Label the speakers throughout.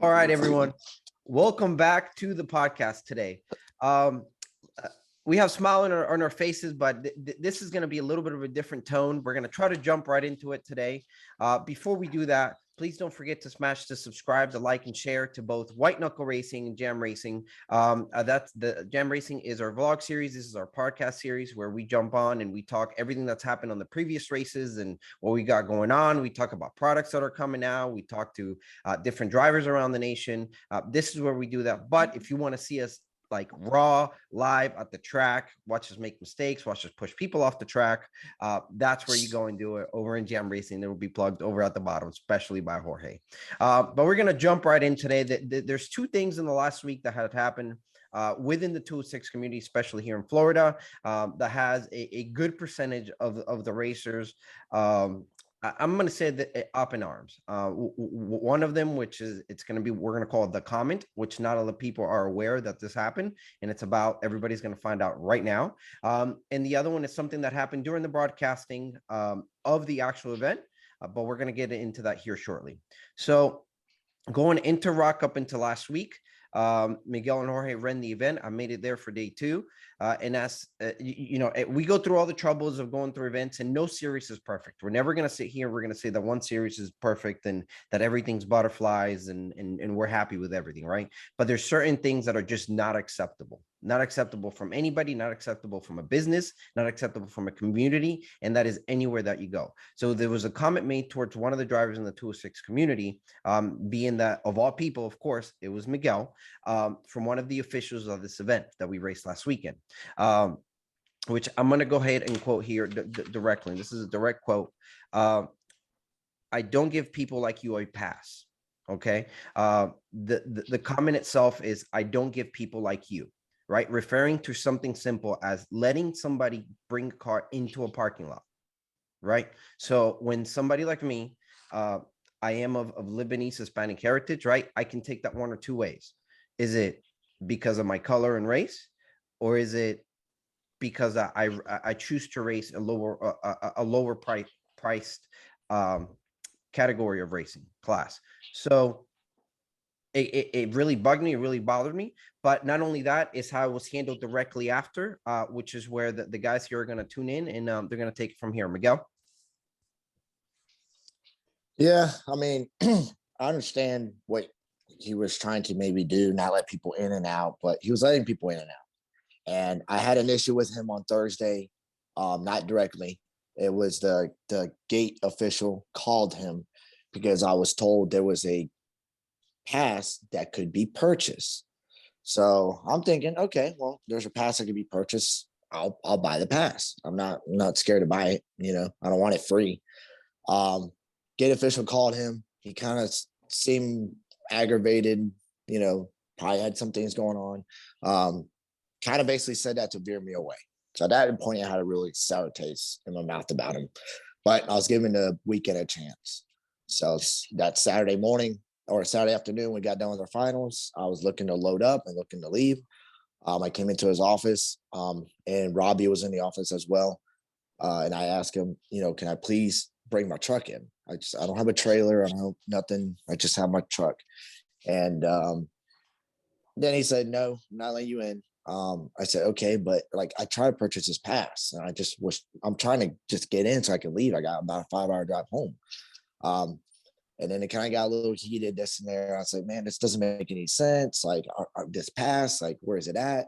Speaker 1: All right, everyone. Welcome back to the podcast today. Um, we have smile on our faces, but this is going to be a little bit of a different tone. We're going to try to jump right into it today. Before we do that, please don't forget to smash the subscribe, the like, and share to both White Knuckle Racing and Jam Racing. That's the Jam Racing is our vlog series. This is our podcast series where we jump on and we talk everything that's happened on the previous races and what we got going on. We talk about products that are coming out. We talk to different drivers around the nation. This is where we do that. But if you want to see us like raw live at the track, watch us make mistakes, watch us push people off the track, that's where you go and do it over in Jam Racing. There will be plugged over at the bottom, especially by Jorge. But we're going to jump right in today. There's two things in the last week that had happened within the 206 community, especially here in Florida, that has a good percentage of the racers. I'm going to say that up in arms. One of them, which is, we're going to call it the comment, which not all the people are aware that this happened. And it's about, everybody's going to find out right now. And the other one is something that happened during the broadcasting of the actual event. But we're going to get into that here shortly. So going into RoK Cup into last week, Miguel and Jorge ran the event. I made it there for day two. And as we go through all the troubles of going through events, and no series is perfect. We're never going to sit here. We're going to say that one series is perfect and that everything's butterflies and we're happy with everything, right? But there's certain things that are just not acceptable from anybody, not acceptable from a business, not acceptable from a community. And that is anywhere that you go. So there was a comment made towards one of the drivers in the 206 community, being that of all people, of course, it was Miguel, from one of the officials of this event that we raced last weekend. Which I'm going to go ahead and quote here directly. This is a direct quote. I don't give people like you a pass. Okay. The comment itself is, I don't give people like you, right? Referring to something simple as letting somebody bring a car into a parking lot, right? So when somebody like me, I am of Lebanese Hispanic heritage, right? I can take that one or two ways. Is it because of my color and race? Or is it because I choose to race a lower priced category of racing class? So it really bugged me. It really bothered me. But not only that, is how it was handled directly after, which is where the guys here are going to tune in and they're going to take it from here. Miguel?
Speaker 2: Yeah, I mean, I understand what he was trying to maybe do, not let people in and out, but he was letting people in and out. And I had an issue with him on Thursday, not directly. It was the gate official called him because I was told there was a pass that could be purchased. So I'm thinking, okay, well, there's a pass that could be purchased. I'll buy the pass. I'm not scared to buy it. I don't want it free. Gate official called him. He kind of seemed aggravated, probably had some things going on. Kind of basically said that to veer me away. So at that point, I had a really sour taste in my mouth about him. But I was giving the weekend a chance. So that Saturday morning or Saturday afternoon, we got done with our finals. I was looking to load up and looking to leave. I came into his office, and Robbie was in the office as well. And I asked him, can I please bring my truck in? I don't have a trailer. I don't have nothing. I just have my truck. And then he said, no, I'm not letting you in. I said, okay, but I tried to purchase this pass and I'm trying to just get in so I can leave. I got about a 5-hour drive home. And then it kind of got a little heated, this and there. I was like, man, this doesn't make any sense. This pass, where is it at?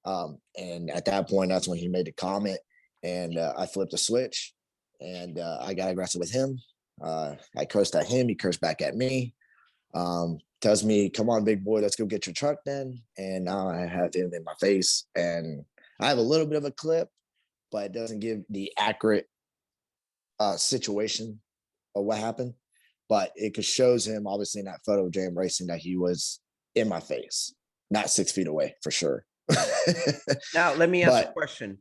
Speaker 2: And at that point, that's when he made the comment and I flipped the switch and I got aggressive with him. I cursed at him. He cursed back at me. Tells me, come on, big boy, let's go get your truck then. And now I have him in my face. And I have a little bit of a clip, but it doesn't give the accurate situation of what happened. But it shows him, obviously, in that photo of Jam Racing, that he was in my face, not 6 feet away, for sure.
Speaker 1: Now, let me ask a question.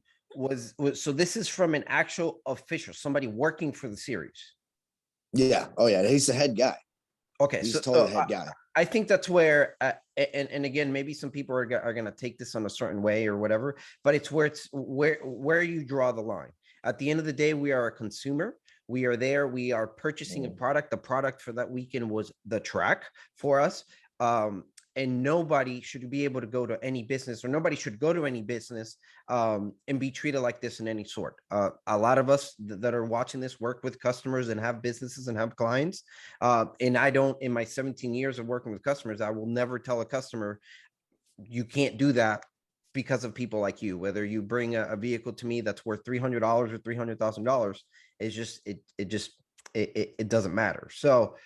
Speaker 1: So this is from an actual official, somebody working for the series?
Speaker 2: Yeah. Oh, yeah. He's the head guy.
Speaker 1: Okay.
Speaker 2: He's totally the head guy.
Speaker 1: I think that's where, and again, maybe some people are going to take this on a certain way or whatever, but it's where you draw the line. At the end of the day, we are a consumer. We are there. We are purchasing a product. The product for that weekend was the track for us. And nobody should be able to go to any business, or nobody should go to any business and be treated like this in any sort. A lot of us that are watching this work with customers and have businesses and have clients. And I don't, in my 17 years of working with customers, I will never tell a customer, you can't do that because of people like you. Whether you bring a vehicle to me that's worth $300 or $300,000, it's just, it doesn't matter. So,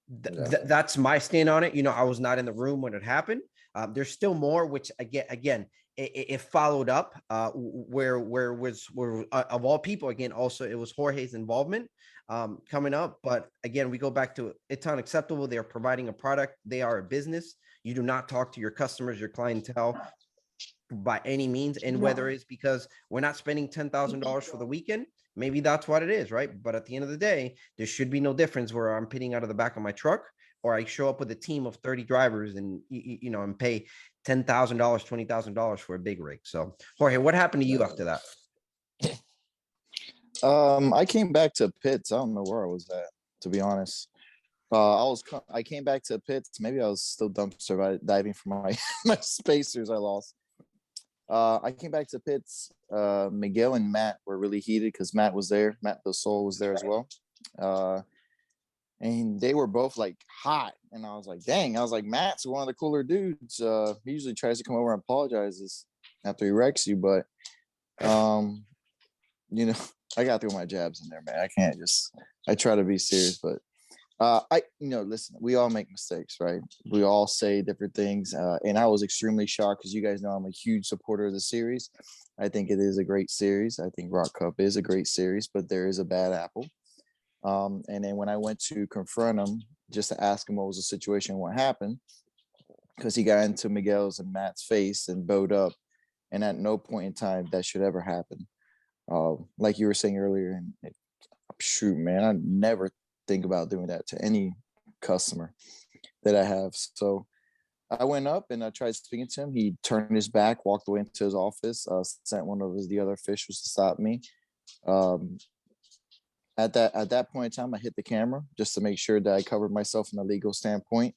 Speaker 1: that's my stand on it. You know, I was not in the room when it happened. There's still more, which again, it followed up where of all people, again, also it was Jorge's involvement coming up. But again, we go back to, it's unacceptable. They are providing a product. They are a business. You do not talk to your customers, your clientele by any means. And whether it's because we're not spending $10,000 for the weekend, maybe that's what it is, right? But at the end of the day, there should be no difference where I'm pitting out of the back of my truck, or I show up with a team of 30 drivers and, you know, and pay $10,000, $20,000 for a big rig. So Jorge, what happened to you after that?
Speaker 3: I came back to pits. I don't know where I was at, to be honest. I came back to pits. Maybe I was still dumpster diving for my my spacers I lost. I came back to pits. Miguel and Matt were really heated because Matt was there. Matt the Soul was there as well. And they were both like hot. And I was like, dang. I was like, Matt's one of the cooler dudes. He usually tries to come over and apologizes after he wrecks you. But, you know, I got to throw my jabs in there, man. I can't just, I try to be serious, but listen, we all make mistakes, right? We all say different things. And I was extremely shocked because you guys know I'm a huge supporter of the series. I think it is a great series. I think RoK Cup is a great series, but there is a bad apple. And then when I went to confront him, just to ask him what was the situation, what happened, because he got into Miguel's and Matt's face and bowed up. And at no point in time that should ever happen. Like you were saying earlier, and shoot, man, I never think about doing that to any customer that I have. So I went up and I tried speaking to him. He turned his back, walked away into his office, sent one of the other officials to stop me. At that point in time, I hit the camera just to make sure that I covered myself from a legal standpoint.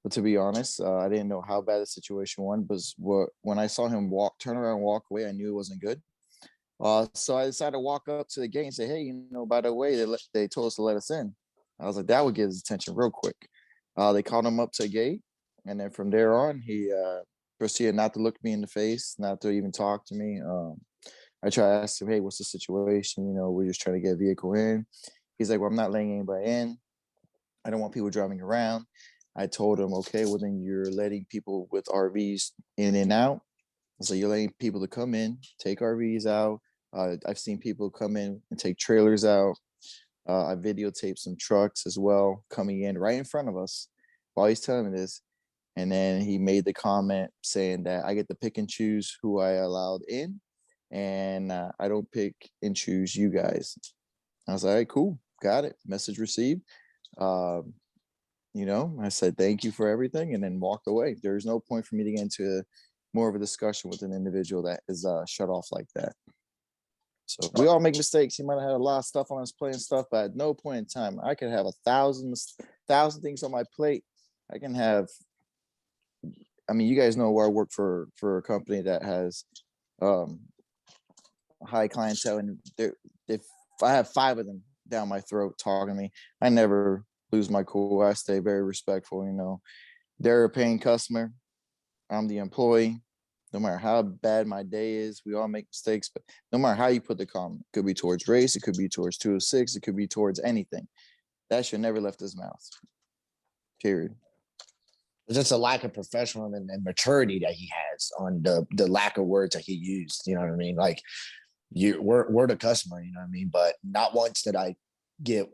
Speaker 3: But to be honest, I didn't know how bad the situation was. When I saw him turn around and walk away, I knew it wasn't good. So I decided to walk up to the gate and say, hey, by the way, they told us to let us in. I was like, that would get his attention real quick. They called him up to the gate. And then from there on, he proceeded not to look me in the face, not to even talk to me. I tried to ask him, hey, what's the situation? We're just trying to get a vehicle in. He's like, well, I'm not letting anybody in. I don't want people driving around. I told him, okay, well, then you're letting people with RVs in and out. So you're letting people to come in, take RVs out. I've seen people come in and take trailers out. I videotaped some trucks as well coming in right in front of us while he's telling me this. And then he made the comment saying that I get to pick and choose who I allowed in, and I don't pick and choose you guys. I was like, all right, cool, got it. Message received. I said thank you for everything, and then walked away. There's no point for me to get into more of a discussion with an individual that is shut off like that. So we all make mistakes. He might have had a lot of stuff on his plate and stuff, but at no point in time, I could have 1,000 things on my plate. I can have, you guys know where I work for a company that has high clientele, and if I have 5 of them down my throat talking to me, I never lose my cool. I stay very respectful. They're a paying customer. I'm the employee. No matter how bad my day is, we all make mistakes, but no matter how you put the comment, it could be towards race, it could be towards 206, it could be towards anything. That should never left his mouth. Period.
Speaker 2: It's just a lack of professionalism and maturity that he has on the lack of words that he used. You know what I mean? Like, we're the customer, you know what I mean? But not once did I get,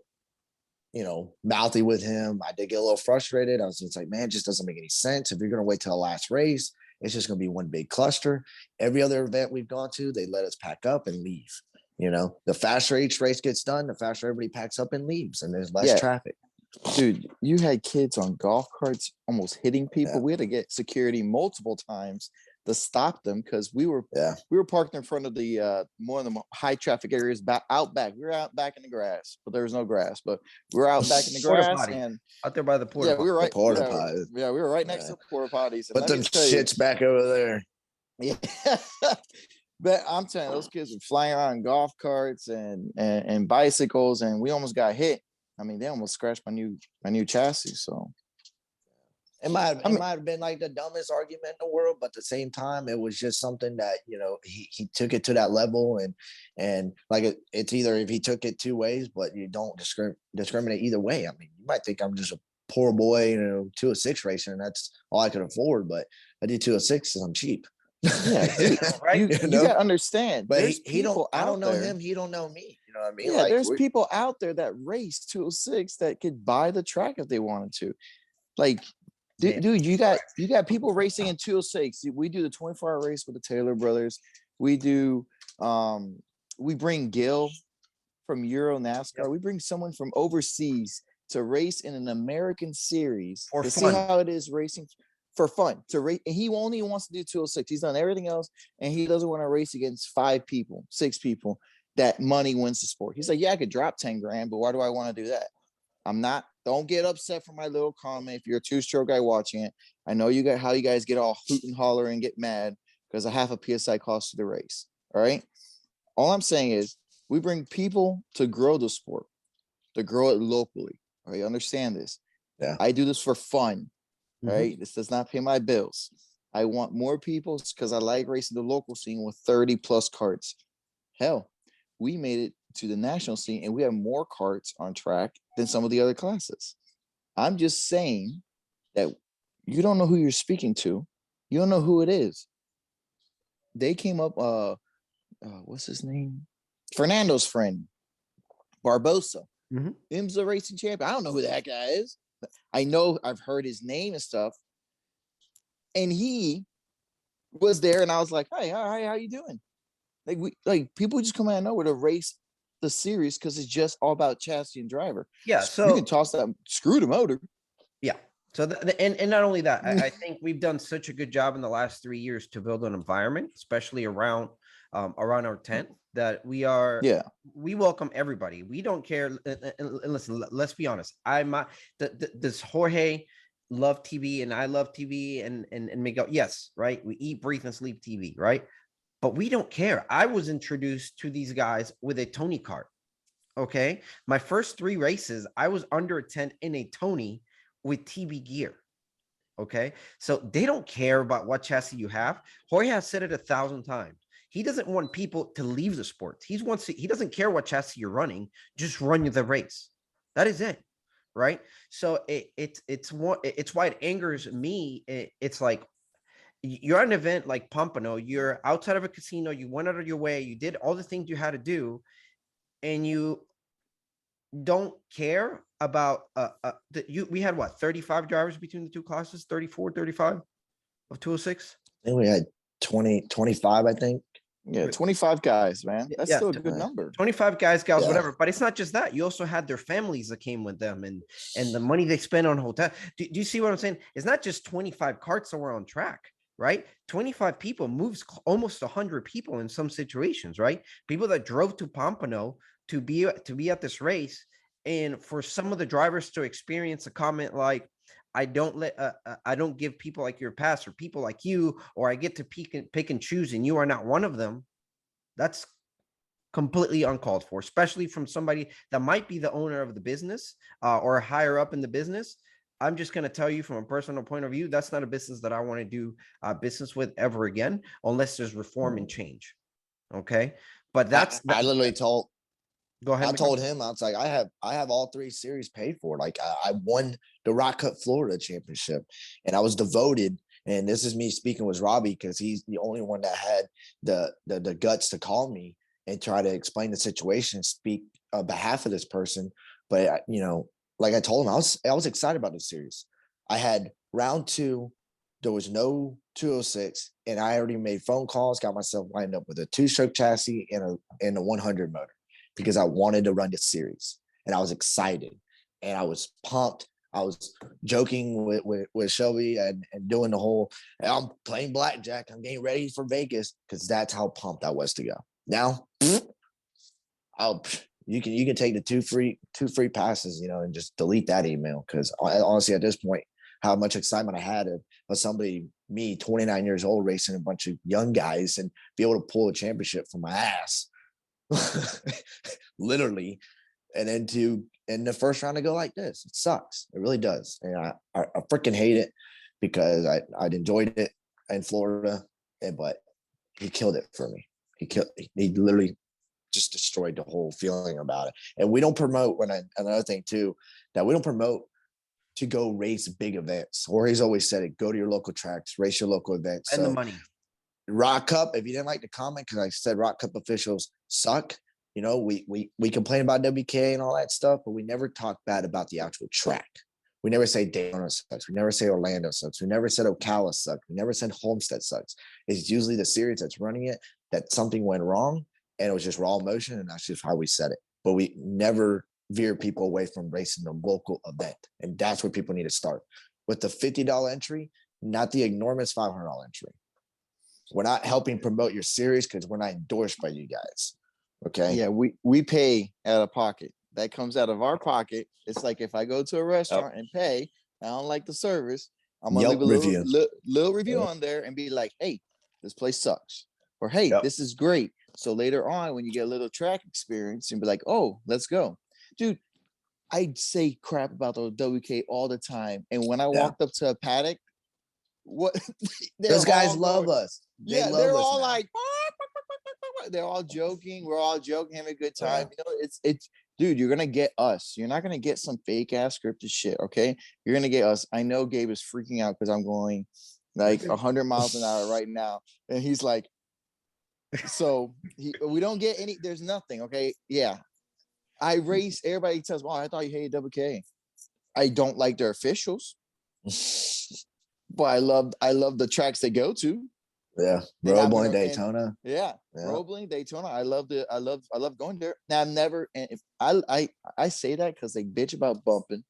Speaker 2: mouthy with him. I did get a little frustrated. I was just like, man, it just doesn't make any sense. If you're going to wait till the last race, it's just going to be one big cluster. Every other event we've gone to, they let us pack up and leave. The faster each race gets done, the faster everybody packs up and leaves, and there's less traffic.
Speaker 3: Dude, you had kids on golf carts almost hitting people. Yeah. We had to get security multiple times to stop them because we were parked in front of the one of the high traffic areas out back. We were out back in the grass, but there was no grass. But we were out back in the grass and
Speaker 1: out there by the porta potty.
Speaker 3: We were right.
Speaker 2: Porta potty.
Speaker 3: Yeah, we were right next to porta potties.
Speaker 2: Put them shits back over there.
Speaker 3: Yeah. But I'm telling you, those kids were flying around in golf carts and bicycles, and we almost got hit. I mean, they almost scratched my new chassis. So
Speaker 2: it might have been like the dumbest argument in the world, but at the same time, it was just something that, you know, he took it to that level, and like it's either if he took it two ways, but you don't discriminate either way. I mean, you might think I'm just a poor boy, you know, 206 racer, and that's all I could afford, but I did 206 because I'm cheap.
Speaker 3: Yeah, right. You gotta understand,
Speaker 2: but he don't. I don't know him. He don't know me. You know what I mean?
Speaker 3: Yeah, like, there's people out there that race 206 that could buy the track if they wanted to. Like, dude, you got people racing in 206. We do the 24-hour race with the Taylor brothers. We do. We bring Gil from Euro NASCAR. We bring someone from overseas to race in an American series to see how it is racing. For fun to race, and he only wants to do 206. He's done everything else, and he doesn't want to race against 5 people, 6 people. That money wins the sport. He's like, yeah, I could drop 10 grand, but why do I want to do that? I'm not. Don't get upset for my little comment. If you're a two-stroke guy watching it, I know you got how you guys get all hoot and holler and get mad because a half a PSI costs you the race. All right. All I'm saying is we bring people to grow the sport, to grow it locally. All right, understand this.
Speaker 2: Yeah,
Speaker 3: I do this for fun. Right, this does not pay my bills. I want more people because I like racing the local scene with 30 plus carts. Hell, we made it to the national scene and we have more carts on track than some of the other classes. I'm just saying that you don't know who you're speaking to. You don't know who it is. They came up, what's his name? Fernando's friend, Barbosa. Him's a racing champion. I don't know who that guy is. I know I've heard his name and stuff. And he was there and I was like, hey, hi, how you doing? Like people just come out of nowhere to race the series because it's just all about chassis and driver.
Speaker 1: Yeah, so
Speaker 3: you can toss that, screw the motor.
Speaker 1: Yeah. So and not only that, I think we've done such a good job in the last 3 years to build an environment, especially around our tent, that we welcome everybody. We don't care. And listen, let's be honest. Does Jorge love TV and I love TV and Miguel? Yes, right. We eat, breathe, and sleep TV, right? But we don't care. I was introduced to these guys with a Tony kart. Okay, my first 3 races, I was under a tent in a Tony with TV gear. Okay, so they don't care about what chassis you have. Jorge has said it 1,000 times. He doesn't want people to leave the sport. He doesn't care what chassis you're running. Just run the race. That is it, right? So it's why it angers me. It's like you're at an event like Pompano. You're outside of a casino. You went out of your way. You did all the things you had to do, and you don't care about we had what, 35 drivers between the two classes, 34, 35 of 206.
Speaker 2: I think we had 20, 25, I think.
Speaker 3: Yeah, 25 guys, man. That's still a good number.
Speaker 1: 25 guys, gals, whatever. But it's not just that. You also had their families that came with them and the money they spent on hotel. Do you see what I'm saying? It's not just 25 carts that were on track, right? 25 people moves almost 100 people in some situations, right? People that drove to Pompano to be at this race, and for some of the drivers to experience a comment like, I don't give people like your pass or people like you, or I get to pick and choose and you are not one of them. That's completely uncalled for, especially from somebody that might be the owner of the business or higher up in the business. I'm just going to tell you from a personal point of view, that's not a business that I want to do business with ever again, unless there's reform and change. Okay. But
Speaker 2: I literally told,
Speaker 1: go ahead.
Speaker 2: I told him, I was like, I have all 3 series paid for. Like I won the RoK Cup Florida championship and I was devoted. And this is me speaking with Robbie, because he's the only one that had the guts to call me and try to explain the situation, speak on behalf of this person. But, you know, like I told him, I was excited about this series. I had round 2, there was no 206, and I already made phone calls, got myself lined up with a 2-stroke chassis and a 100 motor, because I wanted to run this series and I was excited and I was pumped. I was joking with Shelby and doing the whole, I'm playing blackjack. I'm getting ready for Vegas because that's how pumped I was to go. Now, you can take the two free passes, and just delete that email because honestly, at this point, how much excitement I had of somebody, me, 29 years old, racing a bunch of young guys and be able to pull a championship from my ass, literally, and then to in the first round to go like this, it sucks. It really does, and I freaking hate it because I'd enjoyed it in Florida, but he killed it for me. He literally just destroyed the whole feeling about it. And we don't promote another thing too, that we don't promote to go race big events. Or he's always said it, go to your local tracks, race your local events.
Speaker 1: And the money.
Speaker 2: RoK Cup, if you didn't like the comment, because I said RoK Cup officials suck, we complain about WK and all that stuff, but we never talk bad about the actual track. We never say Daytona sucks. We never say Orlando sucks. We never said Ocala sucks. We never said Homestead sucks. It's usually the series that's running it that something went wrong and it was just raw emotion, and that's just how we said it. But we never veer people away from racing the local event, and that's where people need to start with the $50 entry, not the enormous $500 entry. We're not helping promote your series because we're not endorsed by you guys. Okay.
Speaker 3: Yeah, we pay out of pocket. That comes out of our pocket. It's like if I go to a restaurant and pay, I don't like the service, I'm gonna leave a little review on there and be like, hey, this place sucks. Or hey, this is great. So later on, when you get a little track experience, and be like, oh, let's go. Dude, I say crap about the WK all the time. And when I walked up to a paddock, what
Speaker 2: those guys love us.
Speaker 3: They're all like, they're all joking. We're all joking, having a good time. It's dude, you're gonna get us. You're not gonna get some fake ass scripted shit. Okay, you're gonna get us. I know Gabe is freaking out because I'm going like 100 miles an hour right now, and he's like, so we don't get any. There's nothing. Okay, yeah. I race. Everybody tells me, "Oh, I thought you hated WK." I don't like their officials, but I love the tracks they go to.
Speaker 2: Yeah, Roebling, Daytona.
Speaker 3: Roebling, Daytona. I love going there. Now I've never, and if I say that because they bitch about bumping,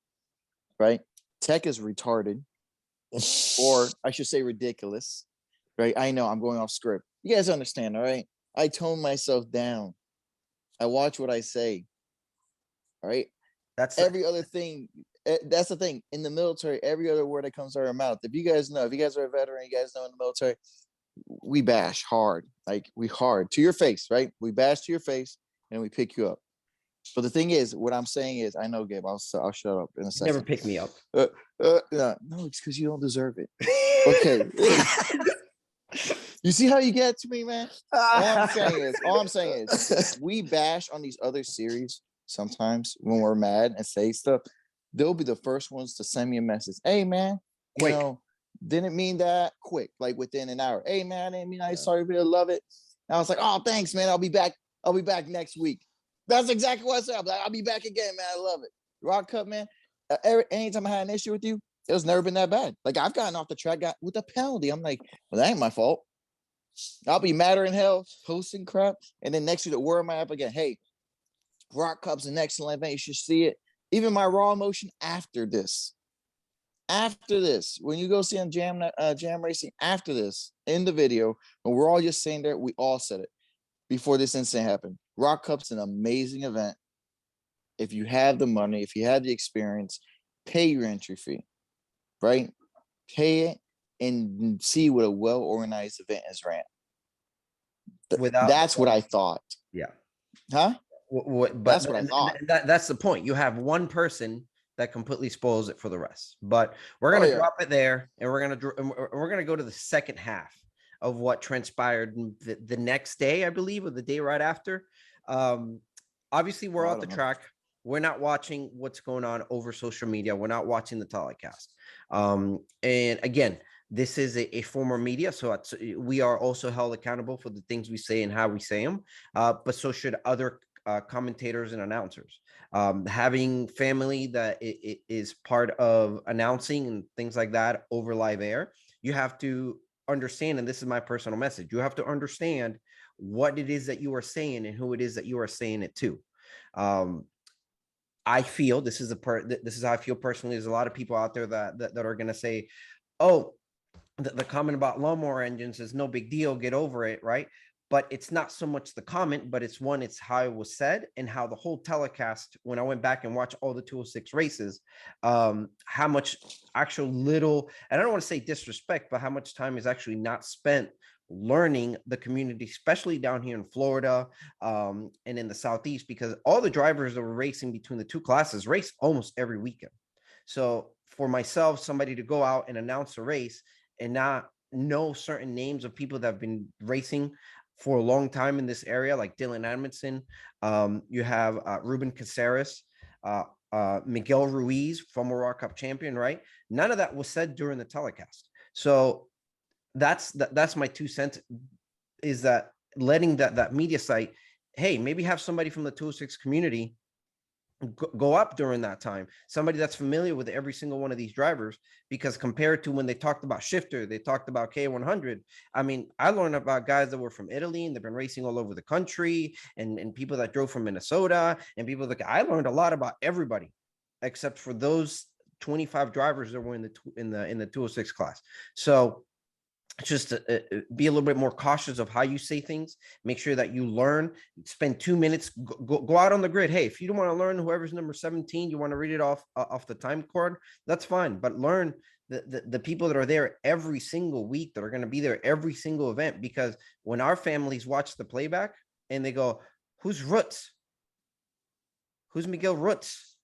Speaker 3: right? Tech is retarded, or I should say ridiculous, right? I know I'm going off script. You guys understand, all right? I tone myself down. I watch what I say. All right. That's every other thing. That's the thing in the military. Every other word that comes out of our mouth. If you guys know, if you guys are a veteran, you guys know in the military, we bash hard, like we hard to your face, right? We bash to your face and we pick you up. But the thing is, what I'm saying is, I know, Gabe. I'll shut up in a second.
Speaker 1: Never pick me up.
Speaker 3: No, it's because you don't deserve it. Okay. You see how you get to me, man? All I'm saying is, we bash on these other series sometimes when we're mad and say stuff. They'll be the first ones to send me a message. Hey, man, didn't mean that quick, like within an hour. Hey, man, I didn't mean I sorry for you. Love it. And I was like, oh, thanks, man. I'll be back next week. That's exactly what I said. I'm like, I'll be back again, man. I love it. RoK Cup, man. Anytime I had an issue with you, it was never been that bad. Like I've gotten off the track, got with a penalty. I'm like, well, that ain't my fault. I'll be madder in hell, posting crap. And then next week, where am I up again? Hey, RoK Cup's an excellent event. You should see it. Even my raw emotion after this, when you go see on Jam Racing after this in the video, and we're all just saying there, we all said it before this incident happened. RoK Cup's an amazing event. If you have the money, if you have the experience, pay your entry fee, right? Pay it and see what a well-organized event is ran. That's what I thought.
Speaker 1: Yeah.
Speaker 3: Huh?
Speaker 1: But
Speaker 3: that's what I thought.
Speaker 1: That's the point. You have one person that completely spoils it for the rest. But we're gonna drop it there, and we're gonna go to the second half of what transpired the next day, I believe, or the day right after. Obviously, we're out the track. We're not watching what's going on over social media. We're not watching the telecast. And again, this is a former media, so we are also held accountable for the things we say and how we say them. But so should other commentators and announcers. Having family that is part of announcing and things like that over live air, you have to understand, and this is my personal message, you have to understand what it is that you are saying and who it is that you are saying it to. I feel this is this is how I feel personally. There's a lot of people out there that are going to say, oh, the comment about lawnmower engines is no big deal, get over it, right? But it's not so much the comment, but it's how it was said and how the whole telecast, when I went back and watched all the 206 races, how much actual little, and I don't want to say disrespect, but how much time is actually not spent learning the community, especially down here in Florida, and in the Southeast, because all the drivers that were racing between the two classes race almost every weekend. So for myself, somebody to go out and announce a race and not know certain names of people that have been racing for a long time in this area, like Dylan Edmondson, you have Ruben Caceres, Miguel Ruiz, former RoK Cup champion, right? None of that was said during the telecast. So that's my 2 cents, is that letting that media site, hey, maybe have somebody from the 206 community go up during that time, somebody that's familiar with every single one of these drivers, because compared to when they talked about Shifter, they talked about K100. I mean, I learned about guys that were from Italy and they've been racing all over the country, and people that drove from Minnesota, and people that I learned a lot about everybody except for those 25 drivers that were in the 206 class. So just be a little bit more cautious of how you say things. Make sure that you learn, spend 2 minutes, go out on the grid. Hey, if you don't want to learn whoever's number 17, you want to read it off the time card, that's fine. But learn the people that are there every single week, that are going to be there every single event. Because when our families watch the playback and they go, who's Roots? Who's Miguel Roots?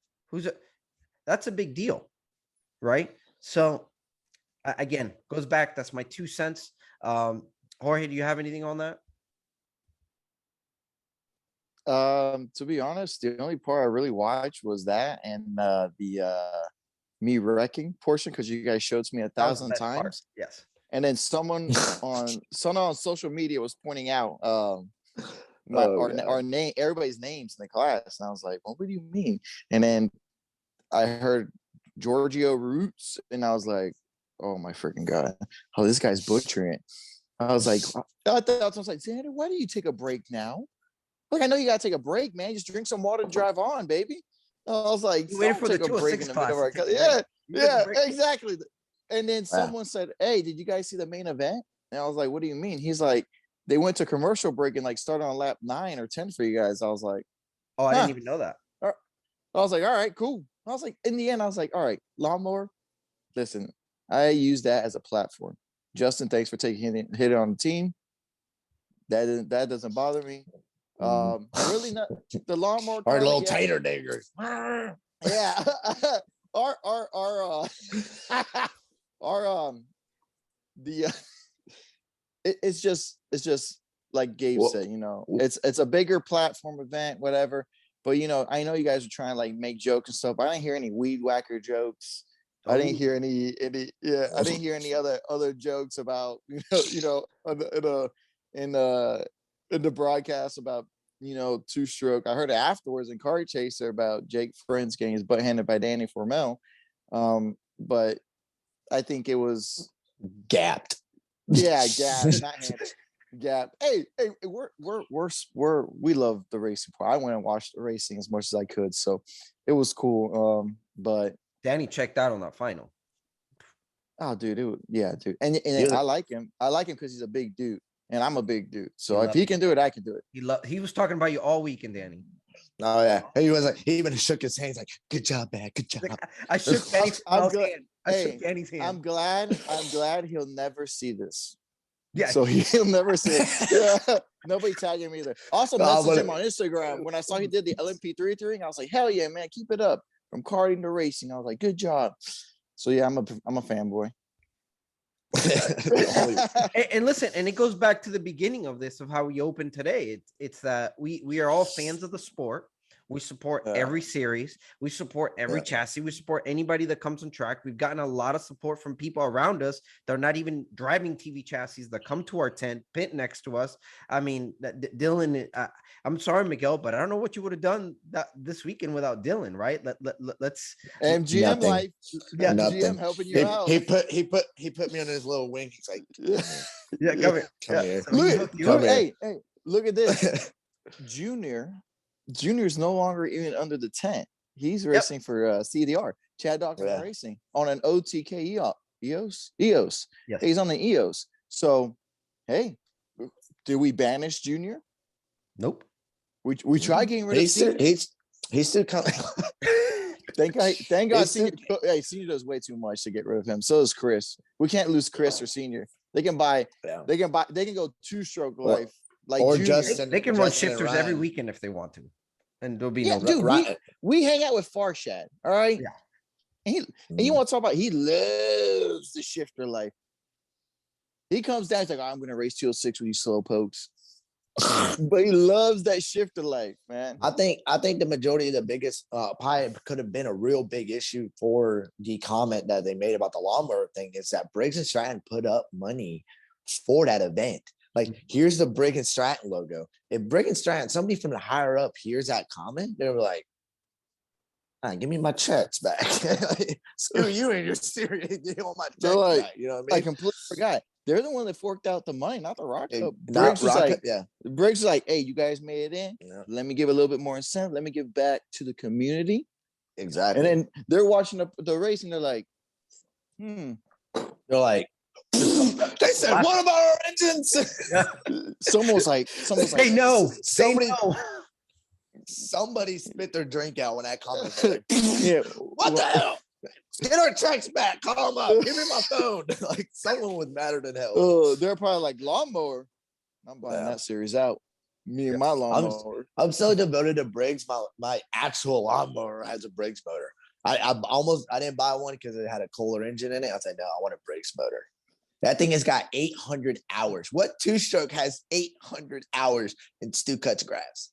Speaker 1: That's a big deal, right? So again, goes back. That's my 2 cents. Jorge, do you have anything on that?
Speaker 3: To be honest, the only part I really watched was that and the me wrecking portion, because you guys showed to me 1,000 times.
Speaker 1: Part. Yes.
Speaker 3: And then someone on social media was pointing out our name, everybody's names in the class, and I was like, well, what do you mean? And then I heard Giorgio Roots, and I was like, oh my freaking god! Oh, this guy's butchering it. I was like, I was like, Xander, why do you take a break now? Like, I know you gotta take a break, man. Just drink some water and drive on, baby. I was like,
Speaker 1: you waited for the 206 class.
Speaker 3: Yeah, exactly. And then someone said, hey, did you guys see the main event? And I was like, what do you mean? He's like, they went to commercial break and like started on lap 9 or 10 for you guys. I was like,
Speaker 1: oh, I didn't even know that.
Speaker 3: I was like, all right, cool. I was like, in the end, I was like, all right, lawnmower, listen, I use that as a platform. Justin, thanks for taking hit on the team. That doesn't bother me. Really not the lawnmower.
Speaker 2: Our little tater diggers.
Speaker 3: Yeah. It's just like Gabe said, you know, it's a bigger platform event, whatever. But you know, I know you guys are trying to like make jokes and stuff. I didn't hear any weed whacker jokes. I didn't hear any I didn't hear any other jokes about in the broadcast about, you know, two-stroke. I heard afterwards in Car Chaser about Jake Friends getting his butt handed by Danny Formel. But I think it was
Speaker 2: gapped.
Speaker 3: Yeah, gapped, not handed. Gapped. Hey, we love the racing part. I went and watched the racing as much as I could, so it was cool. But
Speaker 1: Danny checked out on that final.
Speaker 3: Oh, dude, dude. And I like him. I like him because he's a big dude, and I'm a big dude. So if he can do it, I can do it.
Speaker 1: He was talking about you all weekend, Danny.
Speaker 2: Oh yeah, he was like, he even shook his hands like, "Good job, man, good job."
Speaker 1: I shook Danny's hand. Shook Danny's hand.
Speaker 3: I'm glad he'll never see this.
Speaker 1: Yeah.
Speaker 3: So he'll never see it. Yeah. Nobody tagged him either. Also messaged him on Instagram when I saw he did the LMP3 thing. I was like, hell yeah, man, keep it up. From karting to racing, I was like, good job. So yeah, I'm a fanboy.
Speaker 1: And listen, and it goes back to the beginning of this, of how we opened today. It's that we are all fans of the sport. We support every series. We support every chassis. We support anybody that comes on track. We've gotten a lot of support from people around us that are not even driving TV chassis, that come to our tent, pit next to us. I mean, Dylan, I'm sorry, Miguel, but I don't know what you would have done this weekend without Dylan, right? Let's
Speaker 3: MGM life.
Speaker 2: Yeah,
Speaker 3: MGM helping you out.
Speaker 2: He put me on his little wing. He's like, come here.
Speaker 3: Hey, look at this. Junior's no longer even under the tent. He's racing for CDR, Chad Dawkins Racing, on an OTK EOS.
Speaker 1: Yes.
Speaker 3: He's on the EOS. So, hey, do we banish Junior?
Speaker 1: Nope.
Speaker 3: We try getting rid of Senior.
Speaker 2: He's still coming.
Speaker 3: Thank God, Senior. Hey, Senior does way too much to get rid of him. So does Chris. We can't lose Chris or Senior. They can buy.
Speaker 2: Yeah.
Speaker 3: They can go 2-stroke life like
Speaker 2: or
Speaker 3: Junior.
Speaker 2: Justin.
Speaker 1: They can run
Speaker 2: Justin
Speaker 1: shifters every weekend if they want to, and there'll be no.
Speaker 3: Dude, we hang out with Farshad. All right.
Speaker 1: Yeah.
Speaker 3: And you want to talk about? He loves the shifter life. He comes down. He's like, I'm going to race 206 with you slow pokes. But he loves that shifter life, man.
Speaker 2: I think the majority of the biggest probably could have been a real big issue for the comment that they made about the lawnmower thing is that Briggs and Stratton put up money for that event. Like, here's the Briggs and Stratton logo. If Briggs and Stratton, somebody from the higher up hears that comment, they were like, give me my checks back. Screw you and your serious. You want my checks back. You know what I mean?
Speaker 3: I completely forgot. They're the one that forked out the money, not the RoK Cup.
Speaker 2: Briggs
Speaker 3: was like, hey, you guys made it in. Yeah. Let me give a little bit more incentive. Let me give back to the community.
Speaker 2: Exactly.
Speaker 3: And then they're watching the race and they're like,
Speaker 2: They're like, they said, one of our engines.
Speaker 3: Someone's like,
Speaker 1: they know.
Speaker 2: Somebody spit their drink out when that comment. Like, what the hell? Get our checks back. Call them up. Give me my phone. Like, someone was madder than hell.
Speaker 3: Oh, they're probably like, lawnmower. I'm buying that series out. Me and my lawnmower.
Speaker 2: I'm so devoted to Briggs. My actual lawnmower has a Briggs motor. I didn't buy one because it had a Kohler engine in it. I said, no, I want a Briggs motor. That thing has got 800 hours. What two-stroke has 800 hours and still cuts grass?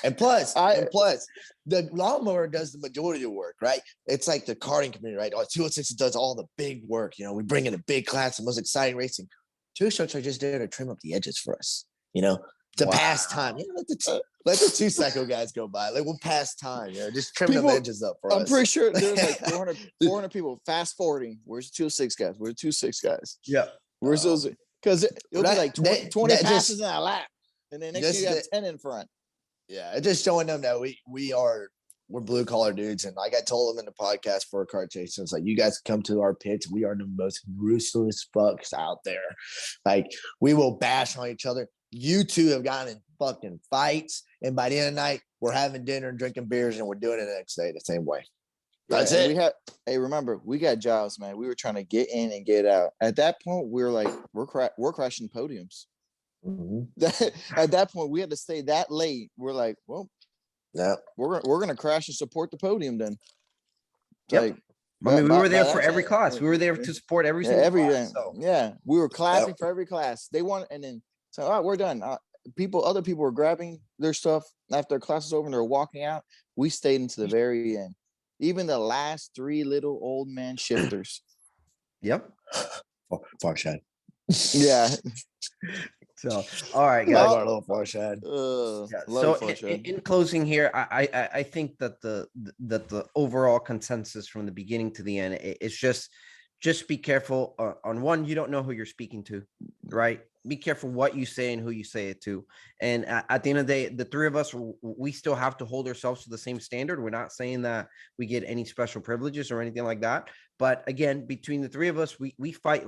Speaker 2: And plus, the lawnmower does the majority of the work, right? It's like the karting community, right? 206 does all the big work. You know, we bring in a big class, the most exciting racing. Two-strokes are just there to trim up the edges for us, you know, to pass time. You know, let the 2-cycle guys go by. Like, we'll pass time, you know, just trim the edges up for us.
Speaker 3: I'm pretty sure there's like 400 people fast forwarding. Where's the 206 guys? Where's the 206 guys?
Speaker 2: Yeah.
Speaker 3: Where's those? Because it'll be like 20 passes in a lap. And then next year you have 10 in front.
Speaker 2: Yeah, it's just showing them that we're blue collar dudes, and like I told them in the podcast for a car chase, it's like, you guys come to our pits. We are the most ruthless fucks out there. Like, we will bash on each other. You two have gotten in fucking fights, and by the end of the night, we're having dinner and drinking beers, and we're doing it the next day the same way. That's it.
Speaker 3: Remember, we got jobs, man. We were trying to get in and get out. At that point, we were like, we're crashing podiums. Mm-hmm. At that point, we had to stay that late. We're like, well,
Speaker 2: yeah,
Speaker 3: we're gonna crash and support the podium then.
Speaker 1: Yep. Like, I mean, we were there for every class. We were there to support every single class. So.
Speaker 3: Yeah, we were clapping for every class. They want, and then so, all right, we're done. Other people were grabbing their stuff after class is over and they're walking out. We stayed into the very end. Even the last 3 little old man shifters.
Speaker 1: Yep.
Speaker 2: Farshad.
Speaker 3: Yeah.
Speaker 1: So, all right, guys.
Speaker 2: Love our little Farshad.
Speaker 1: So, in closing here, I think that the overall consensus from the beginning to the end is just be careful. On one, you don't know who you're speaking to, right? Be careful what you say and who you say it to. And at the end of the day, the three of us, we still have to hold ourselves to the same standard. We're not saying that we get any special privileges or anything like that. But again, between the three of us, we fight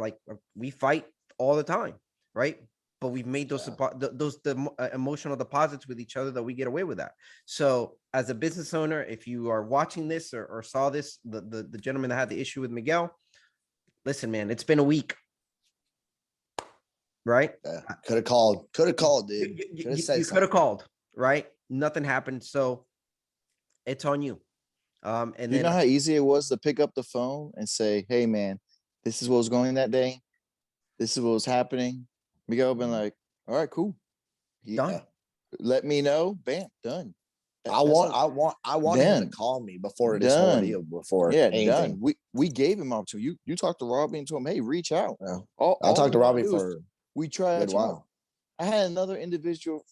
Speaker 1: all the time, right? But we've made those emotional deposits with each other that we get away with that. So as a business owner, if you are watching this or saw this, the gentleman that had the issue with Miguel, listen, man, it's been a week. Right?
Speaker 2: Could have called, dude.
Speaker 1: You could have called, right? Nothing happened. So it's on you. And
Speaker 3: you know how easy it was to pick up the phone and say, hey man, this is what was going that day. This is what was happening. Miguel been like, all right, cool.
Speaker 1: Done.
Speaker 3: Let me know. Bam, done.
Speaker 2: I want him to call me before this whole deal, before anything.
Speaker 3: Done. We gave him opportunity. You talked to Robbie and told him, hey, reach out.
Speaker 2: Yeah. I talked to Robbie for
Speaker 3: we tried to. Wow. I had another individual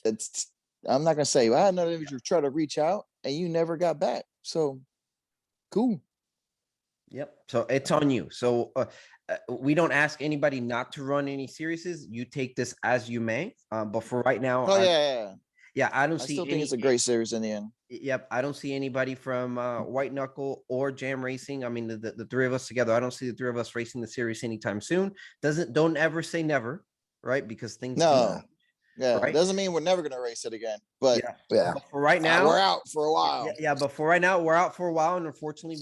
Speaker 3: that's I'm not gonna say, I had another individual try to reach out and you never got back. So cool.
Speaker 1: Yep. So it's on you. So we don't ask anybody not to run any series. You take this as you may. But for right now, Yeah, I don't
Speaker 3: I
Speaker 1: see
Speaker 3: still think
Speaker 1: any.
Speaker 3: it's a great series in the end.
Speaker 1: Yep, I don't see anybody from White Knuckle or Jam Racing. I mean, the three of us together. I don't see the three of us racing the series anytime soon. Don't ever say never, right? Because things do,
Speaker 3: No, yeah,
Speaker 1: right?
Speaker 3: doesn't mean we're never gonna race it again. But
Speaker 1: Yeah.
Speaker 2: Yeah.
Speaker 1: But for right now,
Speaker 2: We're out for a while.
Speaker 1: yeah. But for right now, we're out for a while, and unfortunately,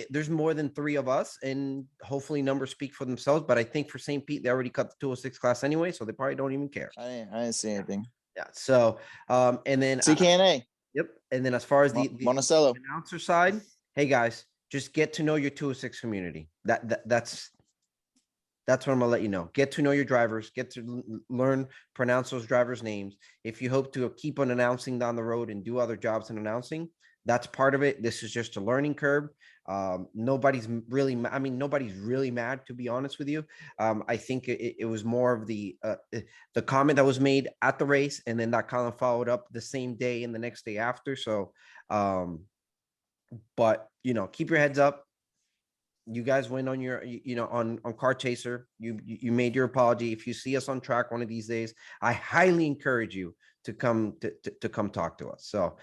Speaker 1: there's more than three of us, and hopefully numbers speak for themselves. But I think for St. Pete, they already cut the 206 class anyway, so they probably don't even care.
Speaker 3: I didn't see anything.
Speaker 1: Yeah. So, and then
Speaker 3: CKNA.
Speaker 1: yep. And then as far as the
Speaker 3: Monticello.
Speaker 1: announcer side, hey guys, just get to know your 206 community. That's what I'm gonna let you know. Get to know your drivers, get to learn, pronounce those drivers' names. If you hope to keep on announcing down the road and do other jobs in announcing, that's part of it. This is just a learning curve. Nobody's really mad, to be honest with you. I think it was more of the comment that was made at the race, and then that comment followed up the same day and the next day after. So, but keep your heads up. You guys went on your, on Car Chaser. You made your apology. If you see us on track one of these days, I highly encourage you to come to come talk to us. So,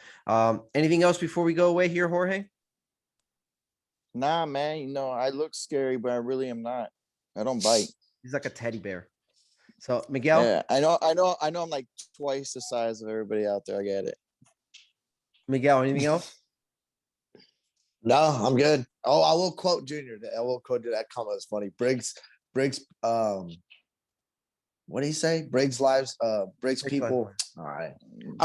Speaker 1: anything else before we go away here, Jorge?
Speaker 3: Nah, man. I look scary, but I really am not. I don't bite.
Speaker 1: He's like a teddy bear. So, Miguel.
Speaker 3: Yeah, I know. I'm like twice the size of everybody out there. I get it.
Speaker 1: Miguel, anything else?
Speaker 2: No, I'm good. Oh, I will quote Junior. I will quote that comment. Was funny. Briggs, what did he say? Briggs people. All right.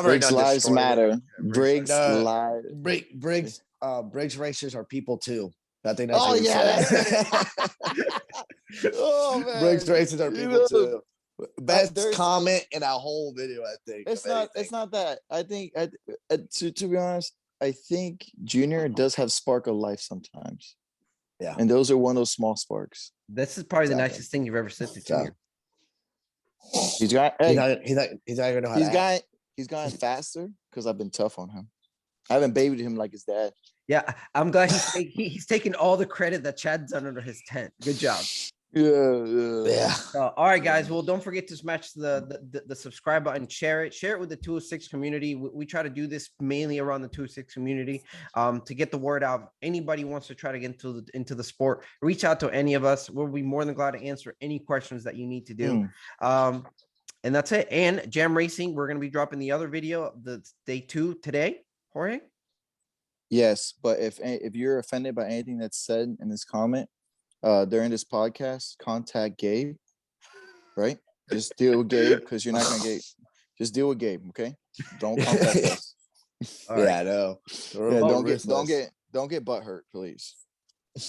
Speaker 3: Briggs lives matter. Briggs lives.
Speaker 2: Briggs racers are people too. I think that's
Speaker 3: Oh,
Speaker 2: what he said.
Speaker 3: Oh man.
Speaker 2: Briggs racers are people too. Best comment in our whole video, I think.
Speaker 3: It's not that. I think to be honest, I think Junior does have spark of life sometimes.
Speaker 2: Yeah.
Speaker 3: And those are one of those small sparks.
Speaker 1: This is probably the nicest thing you've ever said to Junior.
Speaker 2: He's not gonna know how to act.
Speaker 3: He's gotten faster because I've been tough on him. I haven't babied him like his dad.
Speaker 1: Yeah, I'm glad he's taking all the credit that Chad's done under his tent. Good job.
Speaker 3: Yeah.
Speaker 1: All right, guys. Well, don't forget to smash the subscribe button, share it with the 206 community. We try to do this mainly around the 206 community to get the word out. If anybody wants to try to get into the sport, reach out to any of us. We'll be more than glad to answer any questions that you need to do. And that's it. And Jam Racing, we're going to be dropping the other video, the day 2 today. Jorge?
Speaker 3: Yes, but if you're offended by anything that's said in this comment during this podcast, contact Gabe, right? Just deal with Gabe because you're not gonna get. Just deal with Gabe, okay? Don't contact us.
Speaker 2: Yeah, no.
Speaker 3: Yeah, don't get butt hurt, please.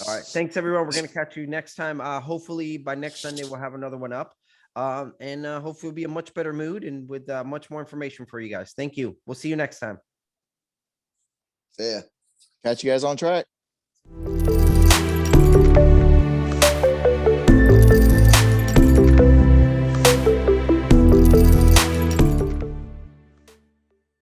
Speaker 1: All right, thanks everyone. We're gonna catch you next time. Hopefully by next Sunday we'll have another one up, and hopefully we'll be in a much better mood and with much more information for you guys. Thank you. We'll see you next time.
Speaker 2: Yeah.
Speaker 3: Catch you guys on track.